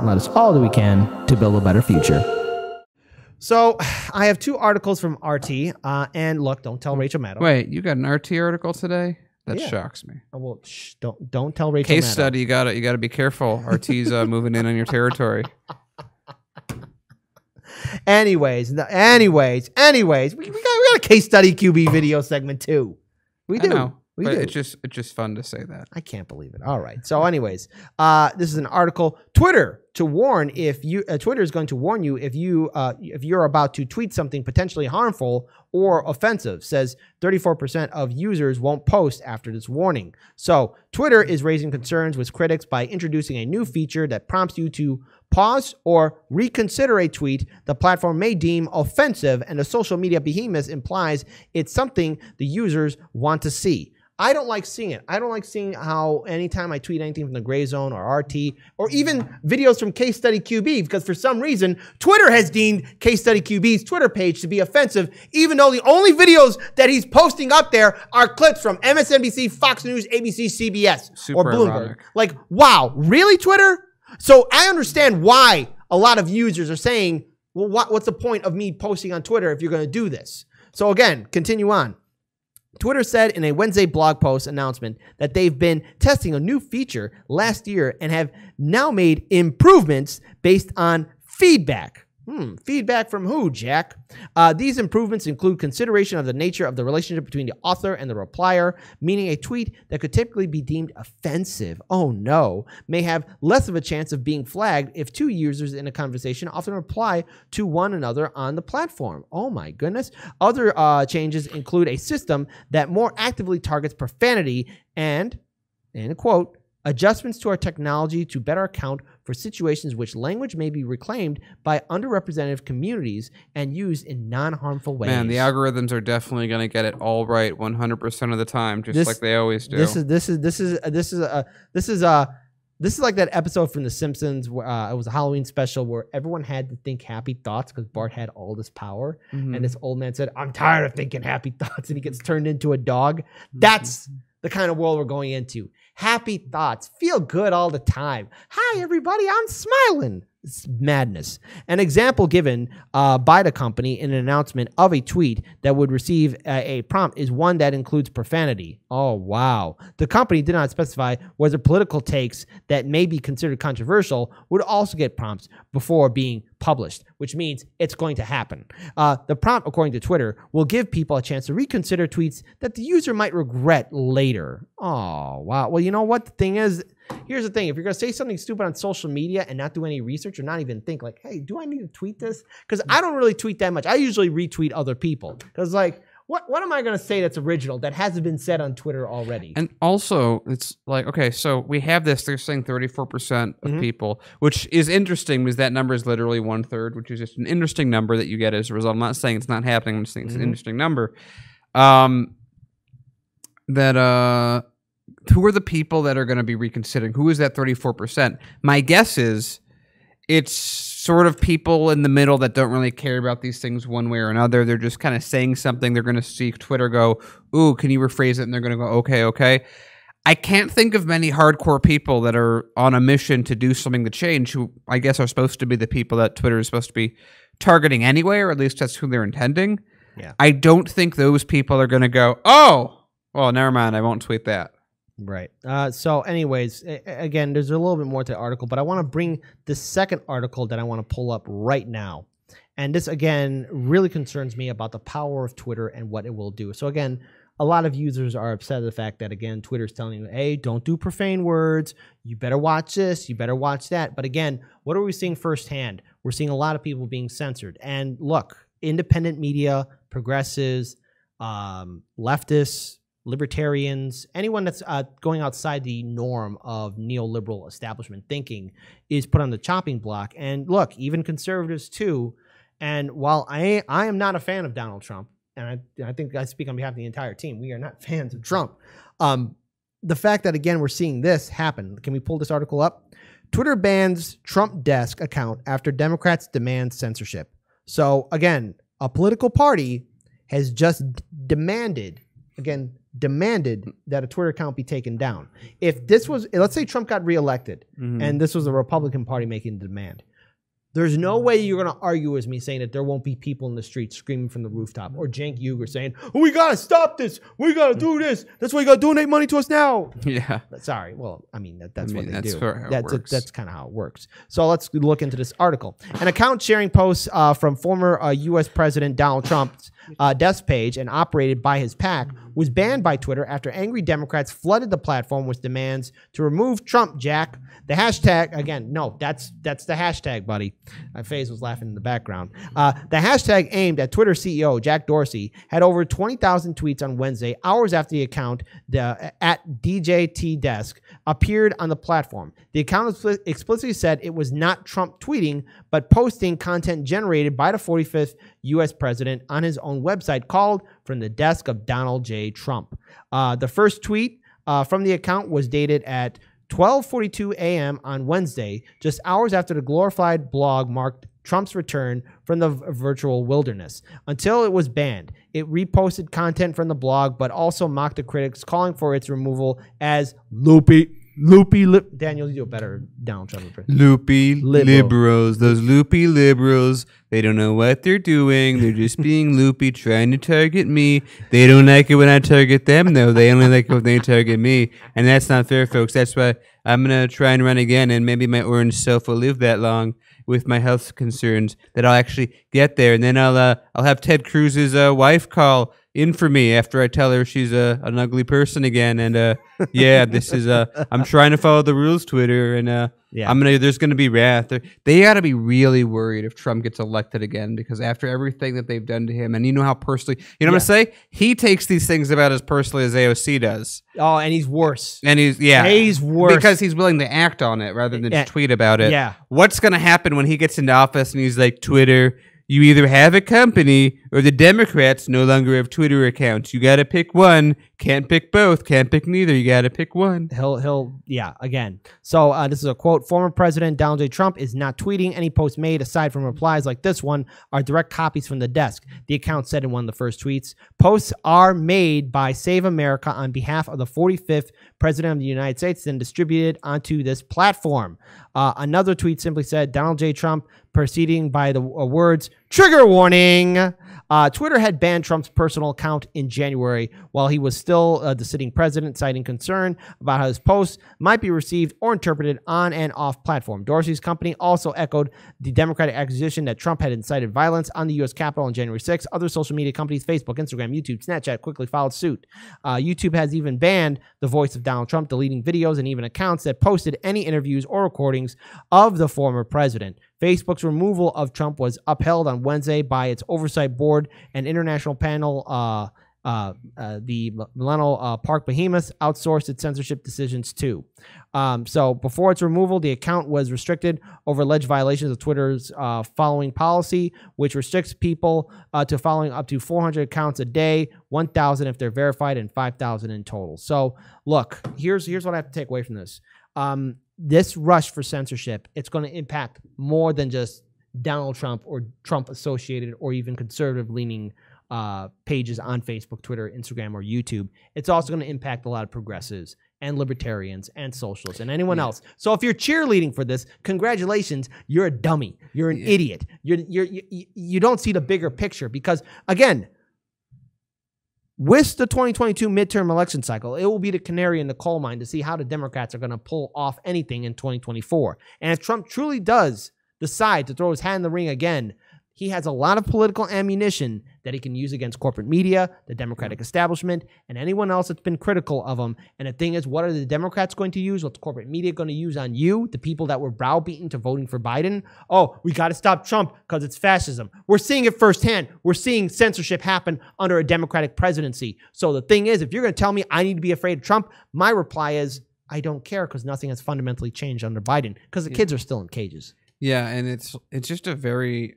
let us all do we can to build a better future. So I have two articles from RT, and look, don't tell Rachel Maddow. Wait, you got an RT article today? That shocks me. Oh, well, don't tell Rachel. Case Maddow. study, you gotta be careful. RT's moving in on your territory. Anyways, we got a case study QB video segment too. We do. I know, we but do. It's just fun to say that. I can't believe it. All right. So, anyways, this is an article. Twitter is going to warn you if you're about to tweet something potentially harmful or offensive. Says 34% of users won't post after this warning. So, Twitter is raising concerns with critics by introducing a new feature that prompts you to pause or reconsider a tweet the platform may deem offensive, and the social media behemoth implies it's something the users want to see. I don't like seeing it. I don't like seeing how anytime I tweet anything from the Gray Zone or RT or even videos from Case Study QB, because for some reason, Twitter has deemed Case Study QB's Twitter page to be offensive, even though the only videos that he's posting up there are clips from MSNBC, Fox News, ABC, CBS, or Bloomberg. Ironic. Like, wow, really, Twitter? So I understand why a lot of users are saying, well, what's the point of me posting on Twitter if you're going to do this? So again, continue on. Twitter said in a Wednesday blog post announcement that they've been testing a new feature last year and have now made improvements based on feedback. Feedback from who, Jack? These improvements include consideration of the nature of the relationship between the author and the replier, meaning a tweet that could typically be deemed offensive, oh no, may have less of a chance of being flagged if two users in a conversation often reply to one another on the platform. Oh my goodness. Other changes include a system that more actively targets profanity and, in a quote, adjustments to our technology to better account for situations which language may be reclaimed by underrepresented communities and used in non-harmful ways. Man, the algorithms are definitely going to get it all right 100% of the time, just like they always do. This is like that episode from The Simpsons where it was a Halloween special where everyone had to think happy thoughts because Bart had all this power, and this old man said, "I'm tired of thinking happy thoughts," and he gets turned into a dog. That's the kind of world we're going into. Happy thoughts. Feel good all the time. Hi, everybody. I'm smiling. It's madness. An example given by the company in an announcement of a tweet that would receive a prompt is one that includes profanity. Oh, wow. The company did not specify whether political takes that may be considered controversial would also get prompts before being published, which means it's going to happen. The prompt, according to Twitter, will give people a chance to reconsider tweets that the user might regret later. Oh, wow. Well, you know what the thing is? Here's the thing. If you're going to say something stupid on social media and not do any research or not even think like, hey, do I need to tweet this? Because I don't really tweet that much. I usually retweet other people. Because like, what am I going to say that's original that hasn't been said on Twitter already? And also, it's like, okay, so we have this. They're saying 34% of people, which is interesting because that number is literally 1/3, which is just an interesting number that you get as a result. I'm not saying it's not happening. I'm just saying it's an interesting number. Who are the people that are going to be reconsidering? Who is that 34%? My guess is it's sort of people in the middle that don't really care about these things one way or another. They're just kind of saying something. They're going to see Twitter go, ooh, can you rephrase it? And they're going to go, okay. I can't think of many hardcore people that are on a mission to do something to change, who I guess are supposed to be the people that Twitter is supposed to be targeting anyway, or at least that's who they're intending. Yeah. I don't think those people are going to go, oh, well, never mind. I won't tweet that. Right. So anyways, again, there's a little bit more to the article, but I want to bring the second article that I want to pull up right now. And this, again, really concerns me about the power of Twitter and what it will do. So again, a lot of users are upset at the fact that, again, Twitter's telling you, hey, don't do profane words. You better watch this. You better watch that. But again, what are we seeing firsthand? We're seeing a lot of people being censored. And look, independent media, progressives, leftists, libertarians, anyone that's going outside the norm of neoliberal establishment thinking is put on the chopping block. And look, even conservatives too. And while I am not a fan of Donald Trump, and I think I speak on behalf of the entire team, we are not fans of Trump. The fact that, again, we're seeing this happen. Can we pull this article up? Twitter bans Trump desk account after Democrats demand censorship. So again, a political party has just demanded, again, demanded that a Twitter account be taken down. If this was, let's say Trump got reelected and this was the Republican Party making the demand, there's no way you're going to argue with me saying that there won't be people in the streets screaming from the rooftop, or Cenk Uygur saying, oh, we got to stop this. We got to do this. That's why you got to donate money to us now. Yeah. Sorry. Well, I mean, that's what they do. That's kind of how it works. So let's look into this article. An account sharing posts from former U.S. President Donald Trump's desk page and operated by his PAC was banned by Twitter after angry Democrats flooded the platform with demands to remove Trump Jack. The hashtag, again, no, that's the hashtag, buddy. FaZe was laughing in the background. The hashtag aimed at Twitter CEO Jack Dorsey had over 20,000 tweets on Wednesday, hours after the account at DJT Desk appeared on the platform. The account explicitly said it was not Trump tweeting, but posting content generated by the 45th U.S. president on his own website called From the Desk of Donald J. Trump. The first tweet from the account was dated at 12:42 a.m. on Wednesday, just hours after the glorified blog marked Trump's return from the virtual wilderness. Until it was banned, it reposted content from the blog, but also mocked the critics, calling for its removal as loopy. Daniel, you do a better Donald Trump. Loopy liberals. Those loopy liberals. They don't know what they're doing. They're just being loopy, trying to target me. They don't like it when I target them, though. They only like it when they target me. And that's not fair, folks. That's why I'm going to try and run again, and maybe my orange self will live that long with my health concerns that I'll actually get there. And then I'll have Ted Cruz's wife call in for me after I tell her she's an ugly person again. And yeah, this is I'm trying to follow the rules, Twitter, and yeah, there's gonna be wrath. They gotta be really worried if Trump gets elected again, because after everything that they've done to him, and you know how personally, you know what I'm gonna say? He takes these things about as personally as AOC does. Oh, and he's worse. And he's worse because he's willing to act on it rather than just tweet about it. Yeah. What's gonna happen when he gets into office and he's like, Twitter, you either have a company or the Democrats no longer have Twitter accounts. You got to pick one. Can't pick both. Can't pick neither. You got to pick one. Yeah, again. So this is a quote. Former President Donald J. Trump is not tweeting. Any posts made, aside from replies like this one, are direct copies from the desk. The account said in one of the first tweets, posts are made by Save America on behalf of the 45th President of the United States, then distributed onto this platform. Another tweet simply said, Donald J. Trump, proceeding by the words, trigger warning. Twitter had banned Trump's personal account in January while he was still the sitting president, citing concern about how his posts might be received or interpreted on and off platform. Dorsey's company also echoed the Democratic accusation that Trump had incited violence on the U.S. Capitol on January 6th. Other social media companies, Facebook, Instagram, YouTube, Snapchat, quickly followed suit. YouTube has even banned the voice of Donald Trump, deleting videos and even accounts that posted any interviews or recordings of the former president. Facebook's removal of Trump was upheld on Wednesday by its oversight board and international panel. The Millennial Park Behemoth outsourced its censorship decisions too. So before its removal, the account was restricted over alleged violations of Twitter's following policy, which restricts people to following up to 400 accounts a day, 1,000 if they're verified, and 5,000 in total. So look, here's what I have to take away from this. This rush for censorship, it's going to impact more than just Donald Trump or Trump-associated or even conservative-leaning pages on Facebook, Twitter, Instagram, or YouTube. It's also going to impact a lot of progressives and libertarians and socialists and anyone else. So if you're cheerleading for this, congratulations, you're a dummy. You're an idiot. You don't see the bigger picture because, again, with the 2022 midterm election cycle, it will be the canary in the coal mine to see how the Democrats are going to pull off anything in 2024. And if Trump truly does decide to throw his hat in the ring again, he has a lot of political ammunition that he can use against corporate media, the Democratic establishment, and anyone else that's been critical of him. And the thing is, what are the Democrats going to use? What's corporate media going to use on you, the people that were browbeaten to voting for Biden? Oh, we got to stop Trump because it's fascism. We're seeing it firsthand. We're seeing censorship happen under a Democratic presidency. So the thing is, if you're going to tell me I need to be afraid of Trump, my reply is, I don't care because nothing has fundamentally changed under Biden because the kids are still in cages. Yeah, and it's just a very...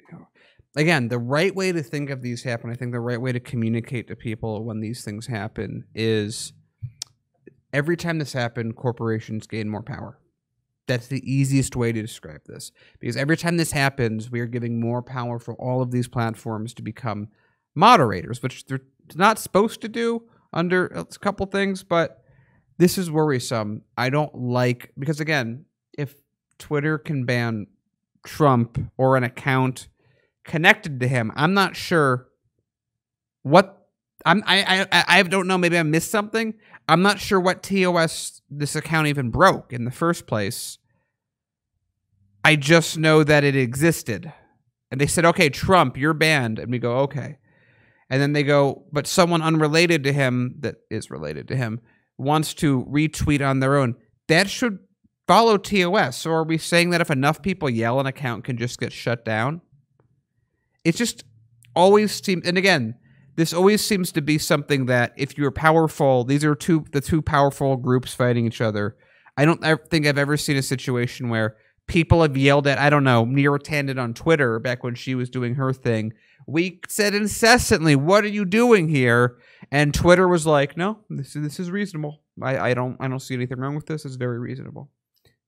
Again, the right way to think of these happen, I think the right way to communicate to people when these things happen is every time this happens, corporations gain more power. That's the easiest way to describe this. Because every time this happens, we are giving more power for all of these platforms to become moderators, which they're not supposed to do, under a couple things, but this is worrisome. I don't like, because again, if Twitter can ban Trump or an account connected to him, I'm not sure what I don't know. Maybe I missed something. I'm not sure what TOS this account even broke in the first place. I just know that it existed, and they said, "Okay, Trump, you're banned," and we go, "Okay," and then they go, "But someone unrelated to him that is related to him wants to retweet on their own." That should follow TOS. So are we saying that if enough people yell, an account can just get shut down? It just always seems, and again, this always seems to be something that if you're powerful, these are the two powerful groups fighting each other. I don't think I've ever seen a situation where people have yelled at, I don't know, Neera Tanden on Twitter back when she was doing her thing. We said incessantly, "What are you doing here?" And Twitter was like, "No, this is reasonable. I don't see anything wrong with this. It's very reasonable."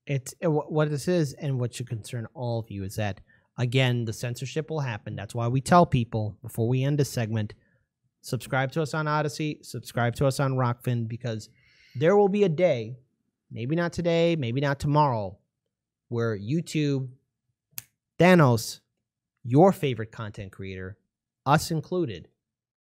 It's what this is, and what should concern all of you is that, again, the censorship will happen. That's why we tell people before we end this segment, subscribe to us on Odyssey, subscribe to us on Rockfin, because there will be a day, maybe not today, maybe not tomorrow, where YouTube, Thanos, your favorite content creator, us included,